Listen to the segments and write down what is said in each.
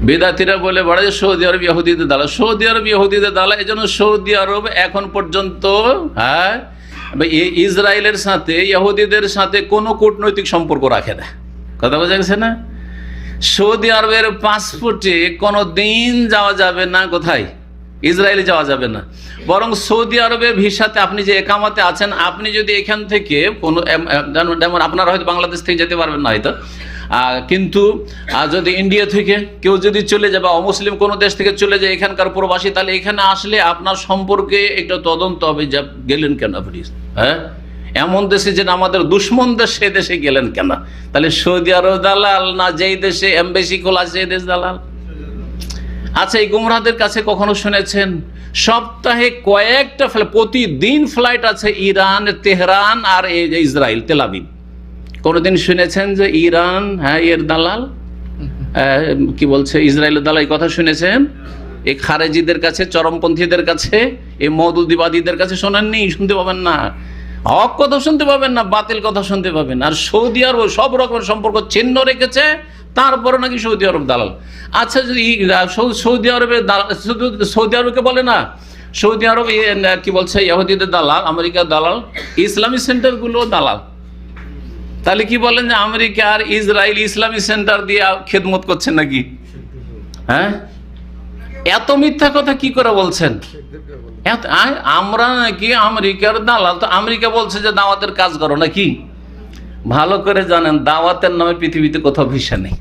বেদাতিরা বলে বড় যে সৌদি আরব ইহুদিদের দালাল, সৌদি আরব ইহুদিদের দালাল। এই জন্য সৌদি আরব এখন পর্যন্ত ইসরায়েলের সাথে ইহুদিদের সাথে কোনো কূটনৈতিক সম্পর্ক রাখে না। কথা বোঝা গেছে না? সৌদি আরবের পাসপোর্টে কোনো দিন যাওয়া যাবে না, কোথায়? ইসরায়েলে যাওয়া যাবে না। বরং সৌদি আরবের ভিসাতে আপনি যে একামাতে আছেন, আপনি যদি এখান থেকে কোনো, যেমন আপনারা হয়তো বাংলাদেশ থেকে যেতে পারবেন না হয়তো, কিন্তু যদি ইন্ডিয়া থেকে কেউ যদি চলে যায় বা অমুসলিম কোনো দেশ থেকে চলে যায় এখানকার প্রবাসী, তাহলে এখানে আসলে আপনার সম্পর্কে একটা তদন্ত হবে, যা গেলেন কেন আপনি, হ্যাঁ, এমন দেশে যেন আমাদের দুশ্মন দেশ, সে দেশে গেলেন কেন? তাহলে সৌদি আরব দালাল না যেই দেশে এমবেসি খোলা সেই দেশ দালাল? আচ্ছা, এই গুমরাহদের কাছে কখনো শুনেছেন সপ্তাহে কয়েকটা প্রতিদিন ফ্লাইট আছে ইরান, তেহরান আর ইসরায়েল, তেল আবিব? কোনোদিন শুনেছেন যে ইরান এর দালাল, কি বলছে, ইসরায়েলের দালাল? এই কথা শুনেছেন? এই খারেজিদের কাছে, চরমপন্থীদের কাছে, এই মওদুদিবাদীদের কাছে শোনেননি? শুনতে পাবেন না। হক কথা শুনতে পাবেন না, বাতিল কথা শুনতে পাবেন। আর সৌদি আরব সব রকমের সম্পর্ক ছিন্ন রেখেছে, তারপরে নাকি সৌদি আরব দালাল। আচ্ছা, যদি সৌদি আরবের শুধু সৌদি আরবকে বলে না, সৌদি আরব কি বলছে ইহুদিদের দালাল, আমেরিকার দালাল, ইসলামী সেন্টারগুলো দালাল। তাহলে কি বলেন যে আমেরিকা আর ইসরায়েল ইসলামী সেন্টার দিয়ে খেদমত করছেন নাকি? হ্যাঁ, এত মিথ্যা কথা কি করে বলছেন? আমরা নাকি আমেরিকার দালাল? তো আমেরিকা বলছে যে দাওয়াতের কাজ করো নাকি? ভালো করে জানেন, দাওয়াতের নামে পৃথিবীতে কোথাও ভিসা নেই।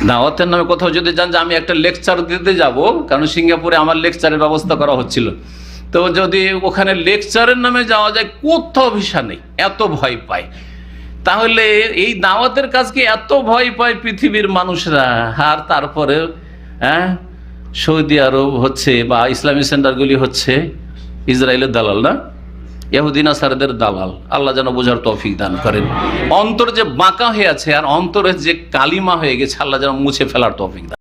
দাওয়াতের নামে কোথাও যদি জান যে আমি একটা লেকচার দিতে যাব, কারণ সিঙ্গাপুরে আমার লেকচারের ব্যবস্থা করা হচ্ছিল, তো যদি ওখানে লেকচারের নামে যাওয়া যায়, কোথাও ভিসা নেই, এত ভয় পায়। তাহলে এই দাওয়াতের কাজকে এত ভয় পায় পৃথিবীর মানুষরা, আর তারপরে সৌদি আরব হচ্ছে বা ইসলামী সেন্টারগুলি হচ্ছে ইসরায়েলের দালাল না, ইহুদি নাসারাদের দালাল। আল্লাহ যেন বোঝার তৌফিক দান করেন। অন্তর যে বাঁকা হয়ে আছে আর অন্তরে যে কালিমা হয়ে গেছে, আল্লাহ যেন মুছে ফেলার তৌফিক দান।